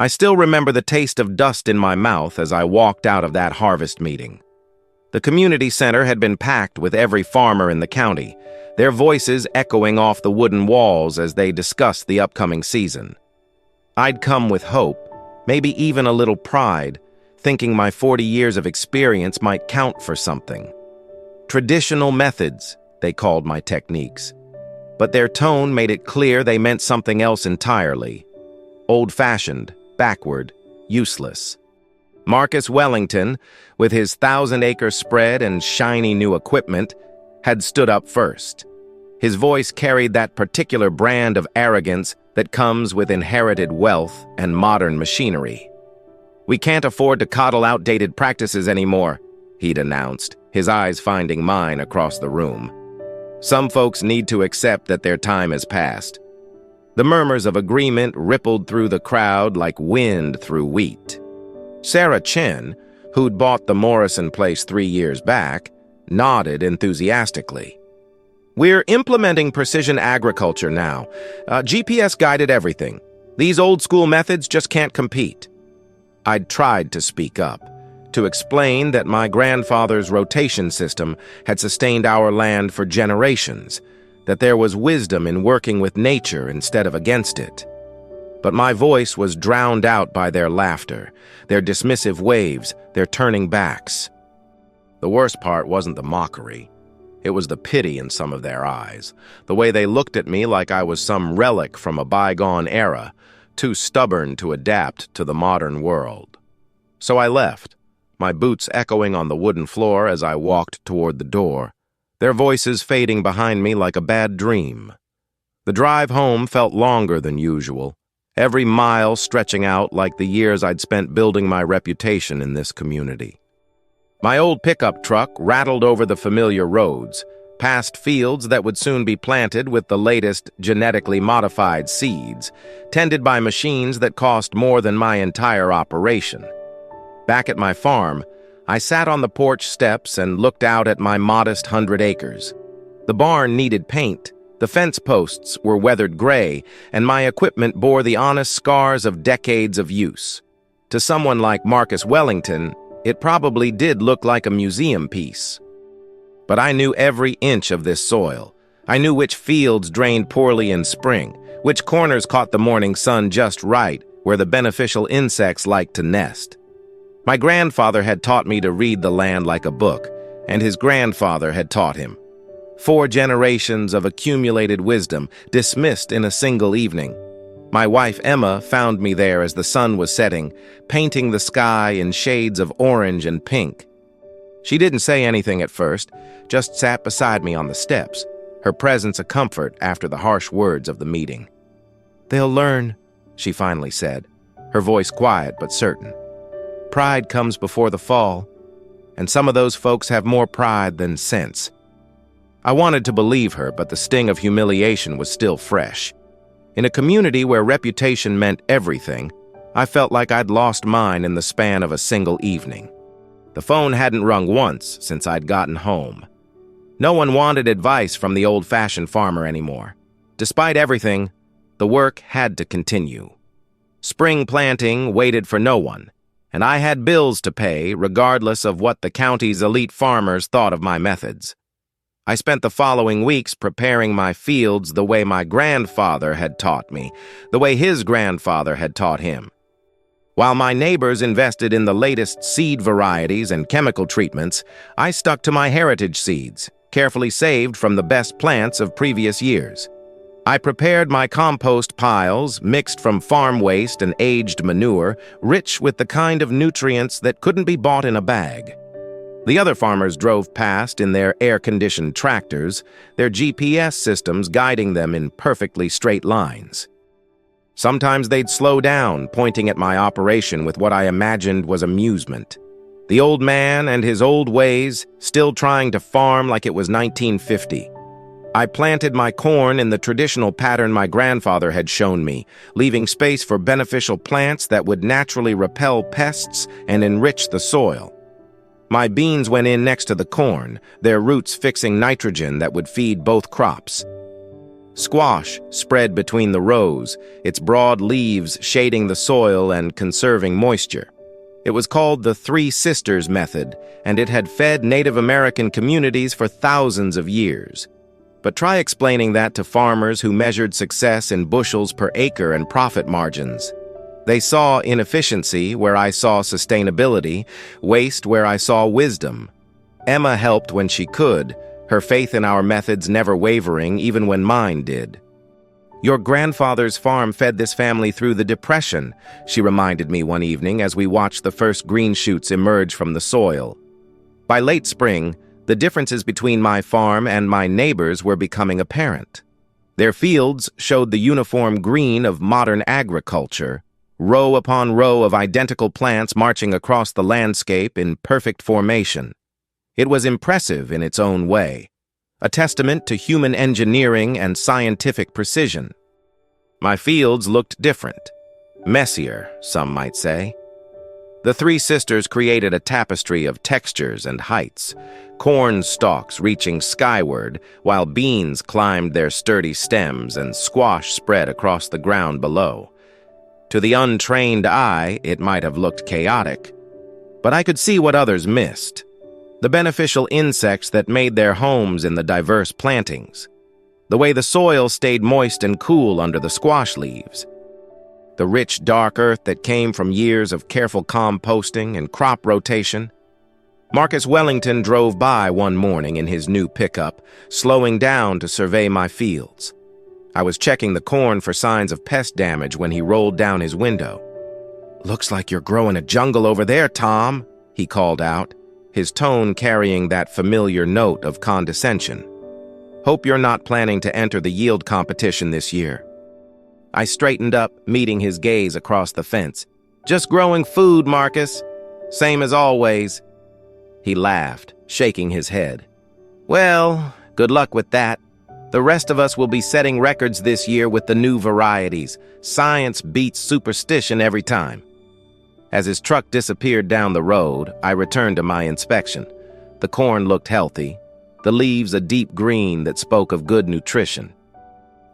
I still remember the taste of dust in my mouth as I walked out of that harvest meeting. The community center had been packed with every farmer in the county, their voices echoing off the wooden walls as they discussed the upcoming season. I'd come with hope, maybe even a little pride, thinking my 40 years of experience might count for something. Traditional methods, they called my techniques. But their tone made it clear they meant something else entirely. Old-fashioned, backward, useless. Marcus Wellington, with his 1,000-acre spread and shiny new equipment, had stood up first. His voice carried that particular brand of arrogance that comes with inherited wealth and modern machinery. "We can't afford to coddle outdated practices anymore," he'd announced, his eyes finding mine across the room. "Some folks need to accept that their time has passed." The murmurs of agreement rippled through the crowd like wind through wheat. Sarah Chen, who'd bought the Morrison place 3 years back, nodded enthusiastically. "We're implementing precision agriculture now. GPS-guided everything. These old-school methods just can't compete." I'd tried to speak up, to explain that my grandfather's rotation system had sustained our land for generations, that there was wisdom in working with nature instead of against it. But my voice was drowned out by their laughter, their dismissive waves, their turning backs. The worst part wasn't the mockery. It was the pity in some of their eyes, the way they looked at me like I was some relic from a bygone era, too stubborn to adapt to the modern world. So I left, my boots echoing on the wooden floor as I walked toward the door, their voices fading behind me like a bad dream. The drive home felt longer than usual, every mile stretching out like the years I'd spent building my reputation in this community. My old pickup truck rattled over the familiar roads, past fields that would soon be planted with the latest genetically modified seeds, tended by machines that cost more than my entire operation. Back at my farm, I sat on the porch steps and looked out at my modest 100 acres. The barn needed paint, the fence posts were weathered gray, and my equipment bore the honest scars of decades of use. To someone like Marcus Wellington, it probably did look like a museum piece. But I knew every inch of this soil. I knew which fields drained poorly in spring, which corners caught the morning sun just right, where the beneficial insects liked to nest. My grandfather had taught me to read the land like a book, and his grandfather had taught him. 4 generations of accumulated wisdom, dismissed in a single evening. My wife Emma found me there as the sun was setting, painting the sky in shades of orange and pink. She didn't say anything at first, just sat beside me on the steps, her presence a comfort after the harsh words of the meeting. "They'll learn," she finally said, her voice quiet but certain. "Pride comes before the fall, and some of those folks have more pride than sense." I wanted to believe her, but the sting of humiliation was still fresh. In a community where reputation meant everything, I felt like I'd lost mine in the span of a single evening. The phone hadn't rung once since I'd gotten home. No one wanted advice from the old-fashioned farmer anymore. Despite everything, the work had to continue. Spring planting waited for no one, and I had bills to pay regardless of what the county's elite farmers thought of my methods. I spent the following weeks preparing my fields the way my grandfather had taught me, the way his grandfather had taught him. While my neighbors invested in the latest seed varieties and chemical treatments, I stuck to my heritage seeds, carefully saved from the best plants of previous years. I prepared my compost piles, mixed from farm waste and aged manure, rich with the kind of nutrients that couldn't be bought in a bag. The other farmers drove past in their air-conditioned tractors, their GPS systems guiding them in perfectly straight lines. Sometimes they'd slow down, pointing at my operation with what I imagined was amusement. The old man and his old ways, still trying to farm like it was 1950. I planted my corn in the traditional pattern my grandfather had shown me, leaving space for beneficial plants that would naturally repel pests and enrich the soil. My beans went in next to the corn, their roots fixing nitrogen that would feed both crops. Squash spread between the rows, its broad leaves shading the soil and conserving moisture. It was called the Three Sisters method, and it had fed Native American communities for thousands of years. But try explaining that to farmers who measured success in bushels per acre and profit margins. They saw inefficiency where I saw sustainability, waste where I saw wisdom. Emma helped when she could, her faith in our methods never wavering even when mine did. "Your grandfather's farm fed this family through the Depression," she reminded me one evening as we watched the first green shoots emerge from the soil. By late spring, the differences between my farm and my neighbors were becoming apparent. Their fields showed the uniform green of modern agriculture, row upon row of identical plants marching across the landscape in perfect formation. It was impressive in its own way, a testament to human engineering and scientific precision. My fields looked different, messier, some might say. The Three Sisters created a tapestry of textures and heights, corn stalks reaching skyward, while beans climbed their sturdy stems and squash spread across the ground below. To the untrained eye, it might have looked chaotic, but I could see what others missed: the beneficial insects that made their homes in the diverse plantings, the way the soil stayed moist and cool under the squash leaves, the rich, dark earth that came from years of careful composting and crop rotation. Marcus Wellington drove by one morning in his new pickup, slowing down to survey my fields. I was checking the corn for signs of pest damage when he rolled down his window. "Looks like you're growing a jungle over there, Tom," he called out, his tone carrying that familiar note of condescension. "Hope you're not planning to enter the yield competition this year." I straightened up, meeting his gaze across the fence. "Just growing food, Marcus. Same as always." He laughed, shaking his head. "Well, good luck with that. The rest of us will be setting records this year with the new varieties. Science beats superstition every time." As his truck disappeared down the road, I returned to my inspection. The corn looked healthy, the leaves a deep green that spoke of good nutrition.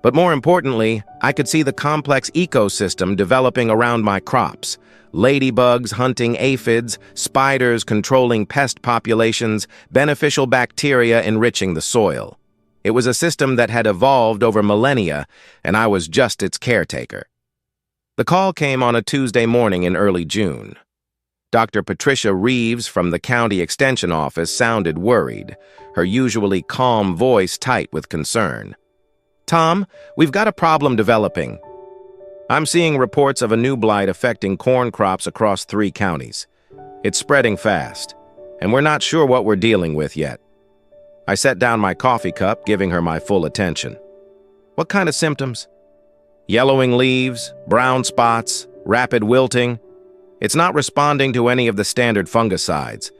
But more importantly, I could see the complex ecosystem developing around my crops. Ladybugs hunting aphids, spiders controlling pest populations, beneficial bacteria enriching the soil. It was a system that had evolved over millennia, and I was just its caretaker. The call came on a Tuesday morning in early June. Dr. Patricia Reeves from the County Extension Office sounded worried, her usually calm voice tight with concern. "Tom, we've got a problem developing. I'm seeing reports of a new blight affecting corn crops across 3 counties. It's spreading fast, and we're not sure what we're dealing with yet." I set down my coffee cup, giving her my full attention. "What kind of symptoms?" "Yellowing leaves, brown spots, rapid wilting. It's not responding to any of the standard fungicides.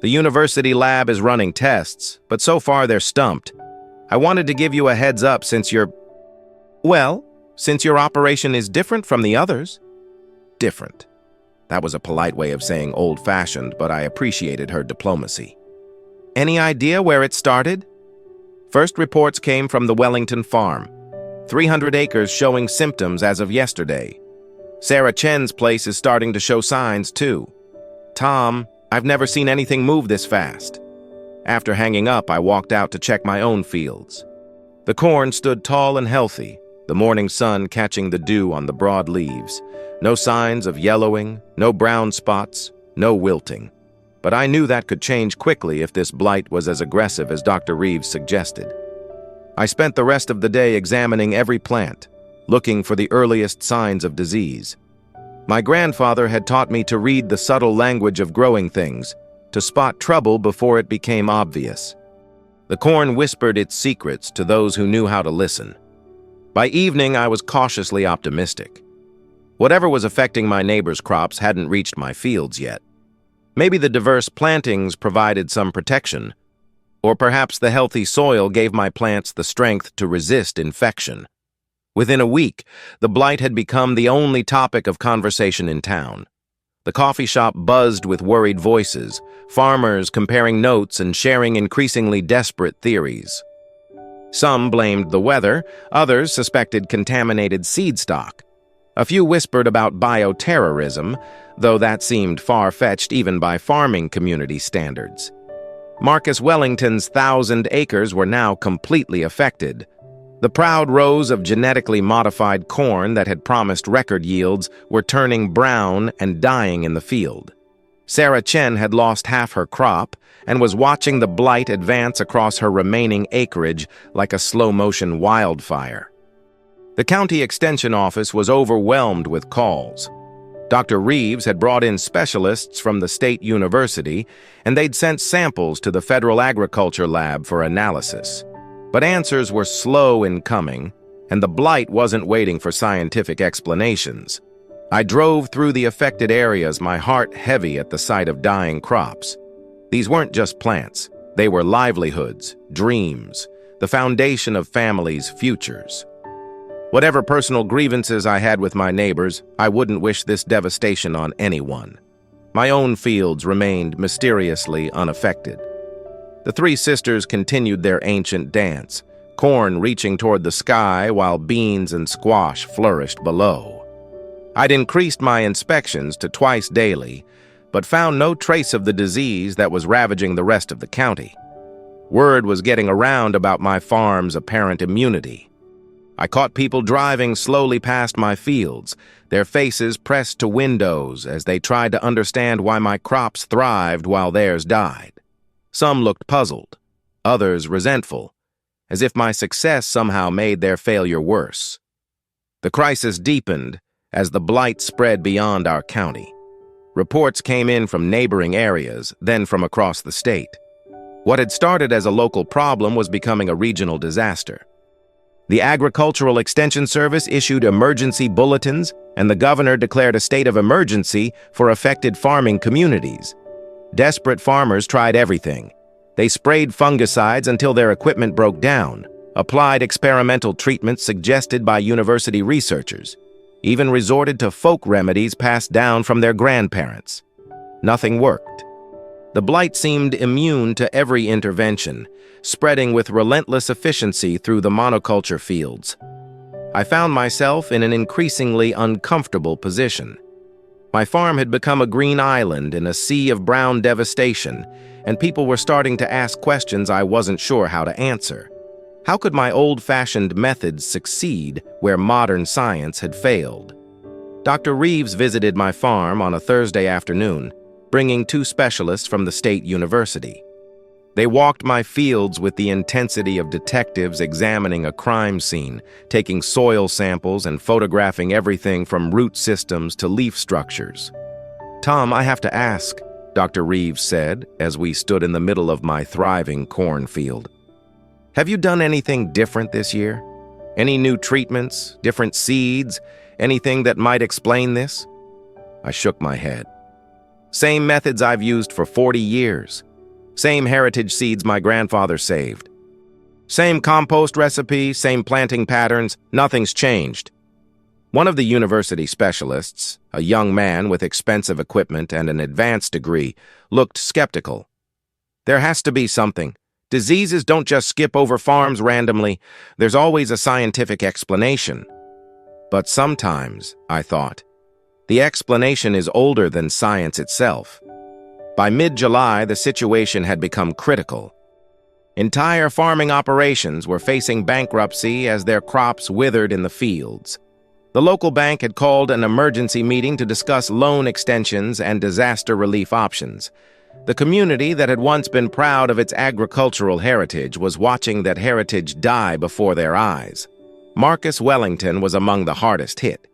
The university lab is running tests, but so far they're stumped. I wanted to give you a heads up since your operation is different from the others." Different. That was a polite way of saying old-fashioned, but I appreciated her diplomacy. "Any idea where it started?" First reports came from the Wellington farm. 300 acres showing symptoms as of yesterday. Sarah Chen's place is starting to show signs, too. Tom, I've never seen anything move this fast. After hanging up, I walked out to check my own fields. The corn stood tall and healthy, the morning sun catching the dew on the broad leaves. No signs of yellowing, no brown spots, no wilting. But I knew that could change quickly if this blight was as aggressive as Dr. Reeves suggested. I spent the rest of the day examining every plant, looking for the earliest signs of disease. My grandfather had taught me to read the subtle language of growing things, to spot trouble before it became obvious. The corn whispered its secrets to those who knew how to listen. By evening, I was cautiously optimistic. Whatever was affecting my neighbors' crops hadn't reached my fields yet. Maybe the diverse plantings provided some protection, or perhaps the healthy soil gave my plants the strength to resist infection. Within a week, the blight had become the only topic of conversation in town. The coffee shop buzzed with worried voices, farmers comparing notes and sharing increasingly desperate theories. Some blamed the weather, others suspected contaminated seed stock. A few whispered about bioterrorism, though that seemed far-fetched even by farming community standards. Marcus Wellington's 1,000 acres were now completely affected. The proud rows of genetically modified corn that had promised record yields were turning brown and dying in the field. Sarah Chen had lost half her crop and was watching the blight advance across her remaining acreage like a slow-motion wildfire. The county extension office was overwhelmed with calls. Dr. Reeves had brought in specialists from the state university, and they'd sent samples to the Federal Agriculture Lab for analysis. But answers were slow in coming, and the blight wasn't waiting for scientific explanations. I drove through the affected areas, my heart heavy at the sight of dying crops. These weren't just plants. They were livelihoods, dreams, the foundation of families' futures. Whatever personal grievances I had with my neighbors, I wouldn't wish this devastation on anyone. My own fields remained mysteriously unaffected. The three sisters continued their ancient dance, corn reaching toward the sky while beans and squash flourished below. I'd increased my inspections to twice daily, but found no trace of the disease that was ravaging the rest of the county. Word was getting around about my farm's apparent immunity. I caught people driving slowly past my fields, their faces pressed to windows as they tried to understand why my crops thrived while theirs died. Some looked puzzled, others resentful, as if my success somehow made their failure worse. The crisis deepened as the blight spread beyond our county. Reports came in from neighboring areas, then from across the state. What had started as a local problem was becoming a regional disaster. The Agricultural Extension Service issued emergency bulletins, and the governor declared a state of emergency for affected farming communities. Desperate farmers tried everything. They sprayed fungicides until their equipment broke down, applied experimental treatments suggested by university researchers, even resorted to folk remedies passed down from their grandparents. Nothing worked. The blight seemed immune to every intervention, spreading with relentless efficiency through the monoculture fields. I found myself in an increasingly uncomfortable position. My farm had become a green island in a sea of brown devastation, and people were starting to ask questions I wasn't sure how to answer. How could my old-fashioned methods succeed where modern science had failed? Dr. Reeves visited my farm on a Thursday afternoon, bringing two specialists from the state university. They walked my fields with the intensity of detectives examining a crime scene, taking soil samples and photographing everything from root systems to leaf structures. "Tom, I have to ask," Dr. Reeves said as we stood in the middle of my thriving cornfield. "Have you done anything different this year? Any new treatments, different seeds, anything that might explain this?" I shook my head. "Same methods I've used for 40 years. Same heritage seeds my grandfather saved. Same compost recipe, same planting patterns, nothing's changed." One of the university specialists, a young man with expensive equipment and an advanced degree, looked skeptical. "There has to be something. Diseases don't just skip over farms randomly. There's always a scientific explanation." But sometimes, I thought, the explanation is older than science itself. By mid-July, the situation had become critical. Entire farming operations were facing bankruptcy as their crops withered in the fields. The local bank had called an emergency meeting to discuss loan extensions and disaster relief options. The community that had once been proud of its agricultural heritage was watching that heritage die before their eyes. Marcus Wellington was among the hardest hit.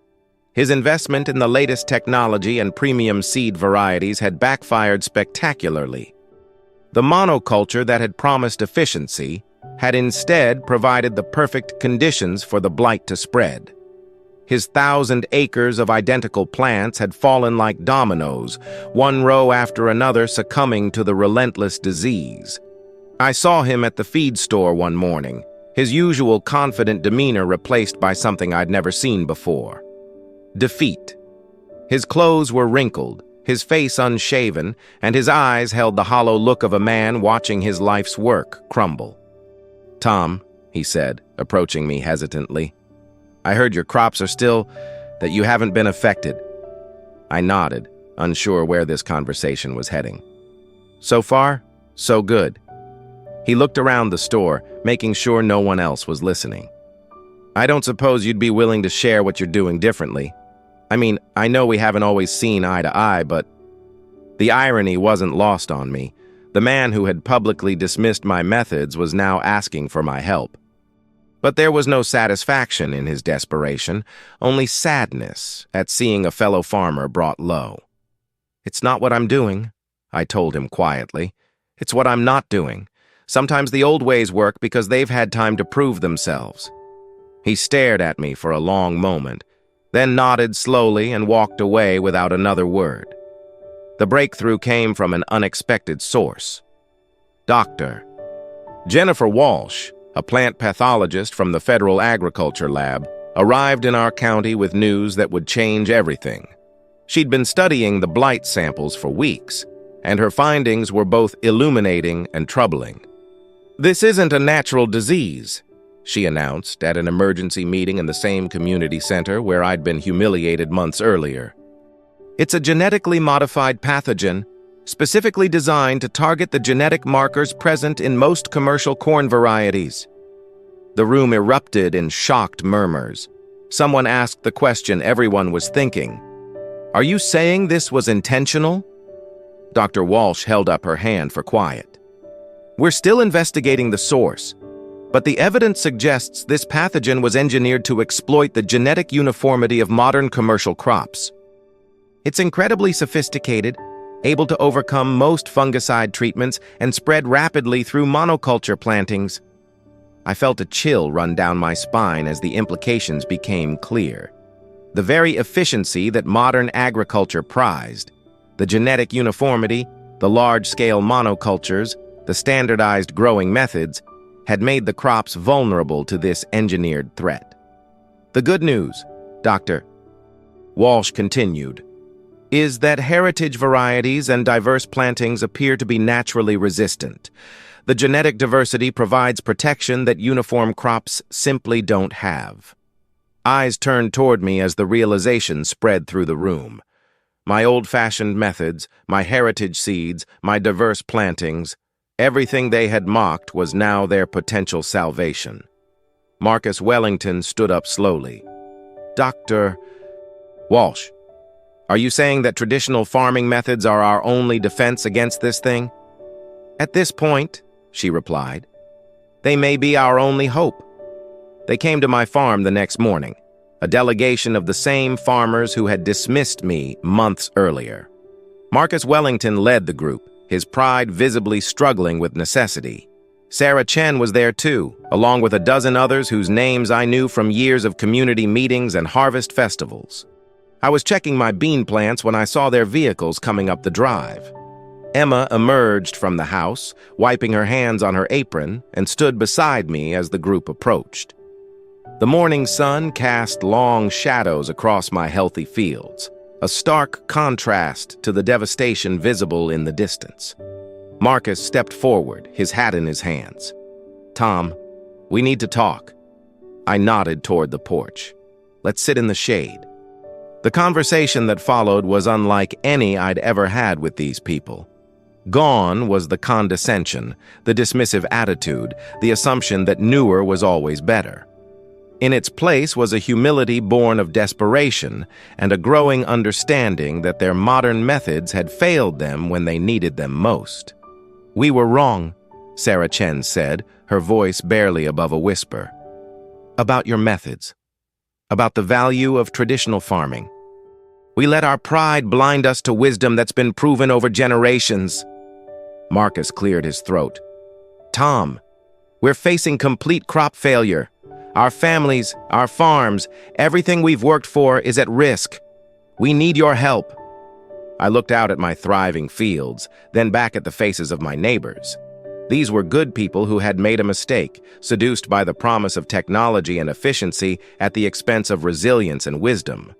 His investment in the latest technology and premium seed varieties had backfired spectacularly. The monoculture that had promised efficiency had instead provided the perfect conditions for the blight to spread. His 1,000 acres of identical plants had fallen like dominoes, one row after another succumbing to the relentless disease. I saw him at the feed store one morning, his usual confident demeanor replaced by something I'd never seen before. Defeat. His clothes were wrinkled, his face unshaven, and his eyes held the hollow look of a man watching his life's work crumble. "Tom, he said, approaching me hesitantly. I heard your crops are that you haven't been affected. I nodded, unsure where this conversation was heading. So far, so good. He looked around the store, making sure no one else was listening. I don't suppose you'd be willing to share what you're doing differently. I mean, I know we haven't always seen eye to eye, but the irony wasn't lost on me. The man who had publicly dismissed my methods was now asking for my help. But there was no satisfaction in his desperation, only sadness at seeing a fellow farmer brought low. It's not what I'm doing, I told him quietly. It's what I'm not doing. Sometimes the old ways work because they've had time to prove themselves. He stared at me for a long moment, then nodded slowly and walked away without another word. The breakthrough came from an unexpected source. Dr. Jennifer Walsh, a plant pathologist from the Federal Agriculture Lab, arrived in our county with news that would change everything. She'd been studying the blight samples for weeks, and her findings were both illuminating and troubling. This isn't a natural disease, she announced at an emergency meeting in the same community center where I'd been humiliated months earlier. It's a genetically modified pathogen, specifically designed to target the genetic markers present in most commercial corn varieties. The room erupted in shocked murmurs. Someone asked the question everyone was thinking. Are you saying this was intentional? Dr. Walsh held up her hand for quiet. We're still investigating the source, but the evidence suggests this pathogen was engineered to exploit the genetic uniformity of modern commercial crops. It's incredibly sophisticated, able to overcome most fungicide treatments and spread rapidly through monoculture plantings. I felt a chill run down my spine as the implications became clear. The very efficiency that modern agriculture prized, the genetic uniformity, the large-scale monocultures, the standardized growing methods, had made the crops vulnerable to this engineered threat. The good news, Dr. Walsh continued, is that heritage varieties and diverse plantings appear to be naturally resistant. The genetic diversity provides protection that uniform crops simply don't have. Eyes turned toward me as the realization spread through the room. My old-fashioned methods, my heritage seeds, my diverse plantings, everything they had mocked was now their potential salvation. Marcus Wellington stood up slowly. Dr. Walsh, are you saying that traditional farming methods are our only defense against this thing? At this point, she replied, they may be our only hope. They came to my farm the next morning, a delegation of the same farmers who had dismissed me months earlier. Marcus Wellington led the group, his pride visibly struggling with necessity. Sarah Chen was there too, along with a dozen others whose names I knew from years of community meetings and harvest festivals. I was checking my bean plants when I saw their vehicles coming up the drive. Emma emerged from the house, wiping her hands on her apron, and stood beside me as the group approached. The morning sun cast long shadows across my healthy fields, a stark contrast to the devastation visible in the distance. Marcus stepped forward, his hat in his hands. Tom, we need to talk. I nodded toward the porch. Let's sit in the shade. The conversation that followed was unlike any I'd ever had with these people. Gone was the condescension, the dismissive attitude, the assumption that newer was always better. In its place was a humility born of desperation and a growing understanding that their modern methods had failed them when they needed them most. We were wrong, Sarah Chen said, her voice barely above a whisper. About your methods. About the value of traditional farming. We let our pride blind us to wisdom that's been proven over generations. Marcus cleared his throat. Tom, we're facing complete crop failure. Our families, our farms, everything we've worked for is at risk. We need your help. I looked out at my thriving fields, then back at the faces of my neighbors. These were good people who had made a mistake, seduced by the promise of technology and efficiency at the expense of resilience and wisdom.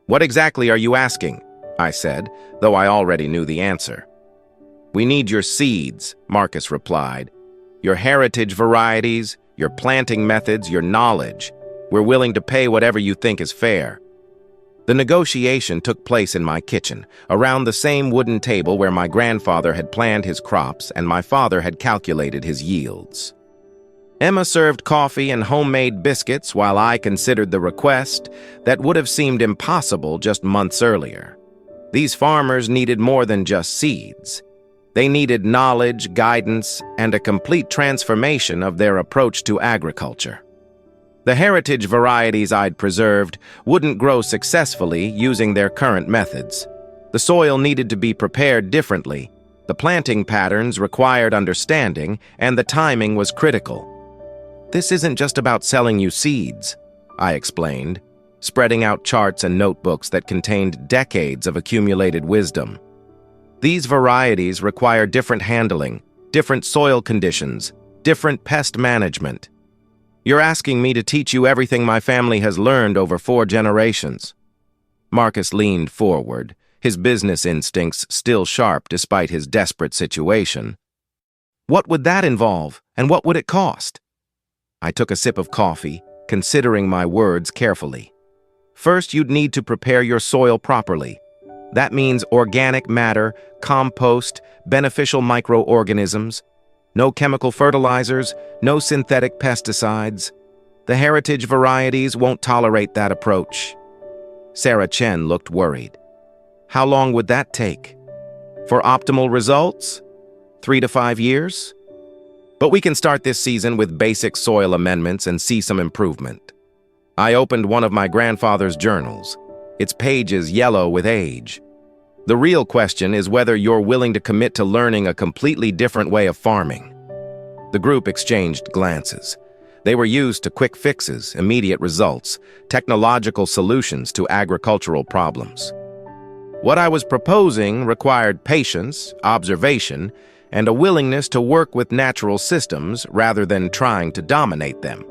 What exactly are you asking? I said, though I already knew the answer. We need your seeds, Marcus replied. Your heritage varieties, your planting methods, your knowledge. We're willing to pay whatever you think is fair." The negotiation took place in my kitchen, around the same wooden table where my grandfather had planned his crops and my father had calculated his yields. Emma served coffee and homemade biscuits while I considered the request that would have seemed impossible just months earlier. These farmers needed more than just seeds. They needed knowledge, guidance, and a complete transformation of their approach to agriculture. The heritage varieties I'd preserved wouldn't grow successfully using their current methods. The soil needed to be prepared differently, the planting patterns required understanding, and the timing was critical. "This isn't just about selling you seeds," I explained, spreading out charts and notebooks that contained decades of accumulated wisdom. "These varieties require different handling, different soil conditions, different pest management. You're asking me to teach you everything my family has learned over 4 generations." Marcus leaned forward, his business instincts still sharp despite his desperate situation. "What would that involve, and what would it cost?" I took a sip of coffee, considering my words carefully. "First, you'd need to prepare your soil properly. That means organic matter, compost, beneficial microorganisms. No chemical fertilizers, no synthetic pesticides. The heritage varieties won't tolerate that approach." Sarah Chen looked worried. "How long would that take? For optimal results? 3 to 5 years? But we can start this season with basic soil amendments and see some improvement." I opened one of my grandfather's journals, its pages yellow with age. "The real question is whether you're willing to commit to learning a completely different way of farming." The group exchanged glances. They were used to quick fixes, immediate results, technological solutions to agricultural problems. What I was proposing required patience, observation, and a willingness to work with natural systems rather than trying to dominate them.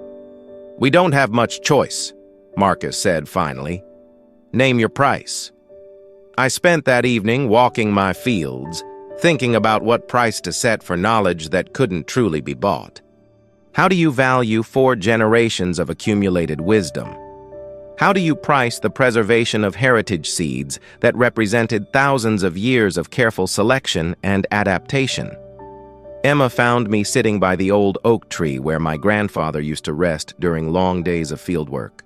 "We don't have much choice," Marcus said finally. "Name your price." I spent that evening walking my fields, thinking about what price to set for knowledge that couldn't truly be bought. How do you value 4 generations of accumulated wisdom? How do you price the preservation of heritage seeds that represented thousands of years of careful selection and adaptation? Emma found me sitting by the old oak tree where my grandfather used to rest during long days of fieldwork.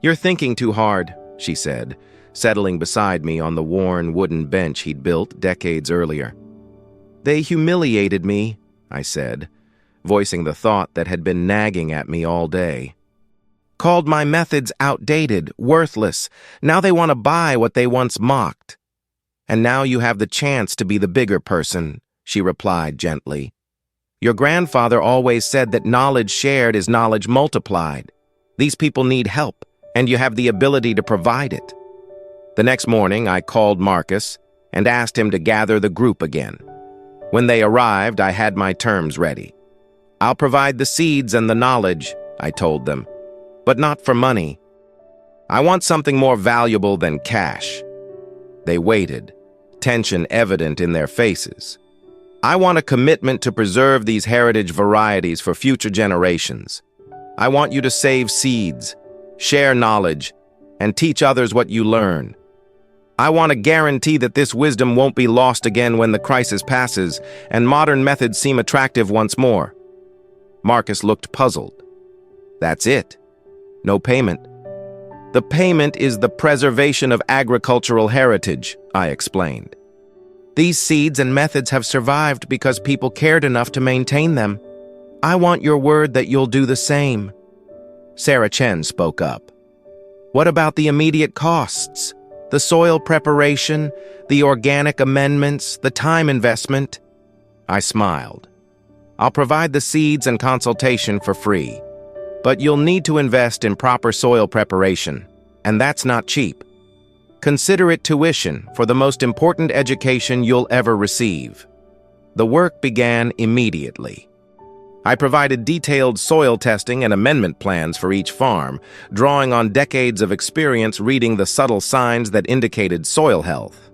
"You're thinking too hard," she said, settling beside me on the worn wooden bench he'd built decades earlier. "They humiliated me," I said, voicing the thought that had been nagging at me all day. "Called my methods outdated, worthless. Now they want to buy what they once mocked." "And now you have the chance to be the bigger person," she replied gently. "Your grandfather always said that knowledge shared is knowledge multiplied. These people need help, and you have the ability to provide it." The next morning, I called Marcus and asked him to gather the group again. When they arrived, I had my terms ready. "I'll provide the seeds and the knowledge," I told them, "but not for money. I want something more valuable than cash." They waited, tension evident in their faces. "I want a commitment to preserve these heritage varieties for future generations. I want you to save seeds, share knowledge, and teach others what you learn. I want to guarantee that this wisdom won't be lost again when the crisis passes and modern methods seem attractive once more." Marcus looked puzzled. "That's it? No payment?" "The payment is the preservation of agricultural heritage," I explained. "These seeds and methods have survived because people cared enough to maintain them. I want your word that you'll do the same." Sarah Chen spoke up. "What about the immediate costs? The soil preparation, the organic amendments, the time investment?" I smiled. "I'll provide the seeds and consultation for free, but you'll need to invest in proper soil preparation, and that's not cheap. Consider it tuition for the most important education you'll ever receive." The work began immediately. I provided detailed soil testing and amendment plans for each farm, drawing on decades of experience reading the subtle signs that indicated soil health.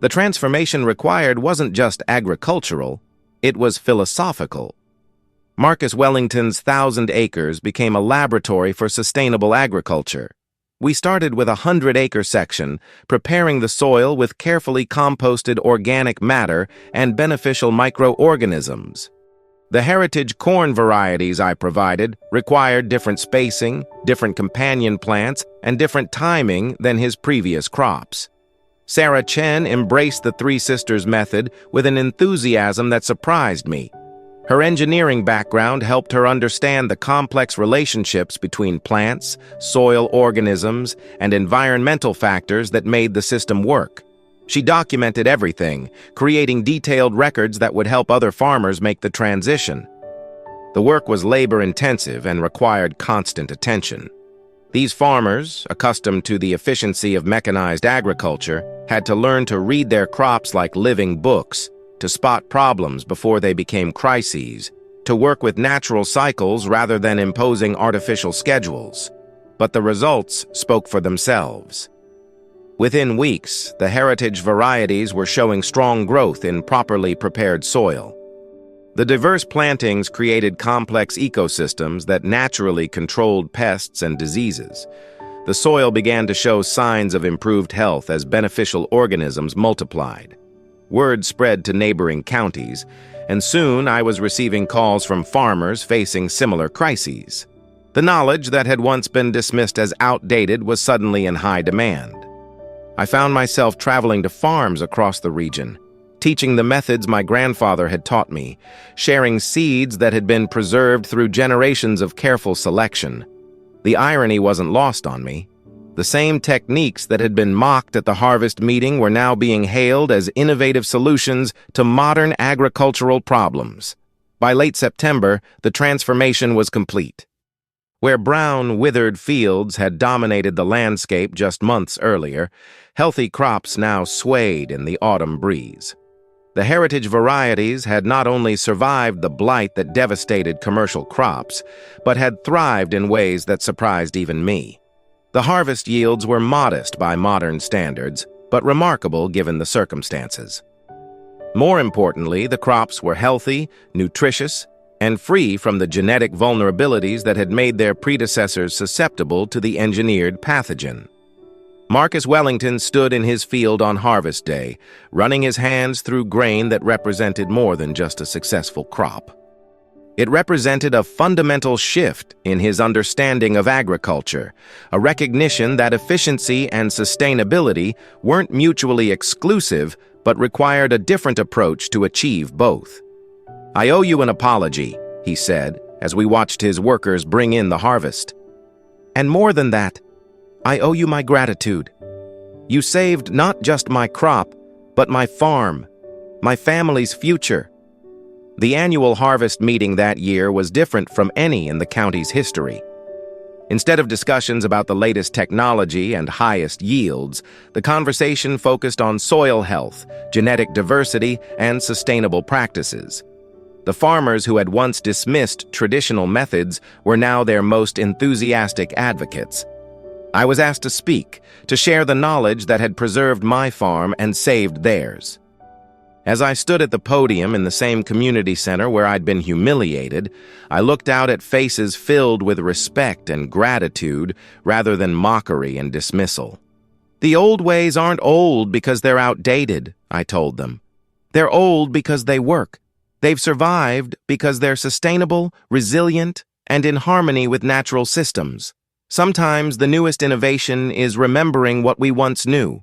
The transformation required wasn't just agricultural, it was philosophical. Marcus Wellington's 1,000 acres became a laboratory for sustainable agriculture. We started with a 100-acre section, preparing the soil with carefully composted organic matter and beneficial microorganisms. The heritage corn varieties I provided required different spacing, different companion plants, and different timing than his previous crops. Sarah Chen embraced the Three Sisters method with an enthusiasm that surprised me. Her engineering background helped her understand the complex relationships between plants, soil organisms, and environmental factors that made the system work. She documented everything, creating detailed records that would help other farmers make the transition. The work was labor-intensive and required constant attention. These farmers, accustomed to the efficiency of mechanized agriculture, had to learn to read their crops like living books, to spot problems before they became crises, to work with natural cycles rather than imposing artificial schedules. But the results spoke for themselves. Within weeks, the heritage varieties were showing strong growth in properly prepared soil. The diverse plantings created complex ecosystems that naturally controlled pests and diseases. The soil began to show signs of improved health as beneficial organisms multiplied. Word spread to neighboring counties, and soon I was receiving calls from farmers facing similar crises. The knowledge that had once been dismissed as outdated was suddenly in high demand. I found myself traveling to farms across the region, teaching the methods my grandfather had taught me, sharing seeds that had been preserved through generations of careful selection. The irony wasn't lost on me. The same techniques that had been mocked at the harvest meeting were now being hailed as innovative solutions to modern agricultural problems. By late September, the transformation was complete. Where brown, withered fields had dominated the landscape just months earlier, healthy crops now swayed in the autumn breeze. The heritage varieties had not only survived the blight that devastated commercial crops, but had thrived in ways that surprised even me. The harvest yields were modest by modern standards, but remarkable given the circumstances. More importantly, the crops were healthy, nutritious, and free from the genetic vulnerabilities that had made their predecessors susceptible to the engineered pathogen. Marcus Wellington stood in his field on harvest day, running his hands through grain that represented more than just a successful crop. It represented a fundamental shift in his understanding of agriculture, a recognition that efficiency and sustainability weren't mutually exclusive but required a different approach to achieve both. "I owe you an apology," he said, as we watched his workers bring in the harvest. "And more than that, I owe you my gratitude. You saved not just my crop, but my farm, my family's future." The annual harvest meeting that year was different from any in the county's history. Instead of discussions about the latest technology and highest yields, the conversation focused on soil health, genetic diversity, and sustainable practices. The farmers who had once dismissed traditional methods were now their most enthusiastic advocates. I was asked to speak, to share the knowledge that had preserved my farm and saved theirs. As I stood at the podium in the same community center where I'd been humiliated, I looked out at faces filled with respect and gratitude rather than mockery and dismissal. "The old ways aren't old because they're outdated," I told them. "They're old because they work. They've survived because they're sustainable, resilient, and in harmony with natural systems. Sometimes the newest innovation is remembering what we once knew."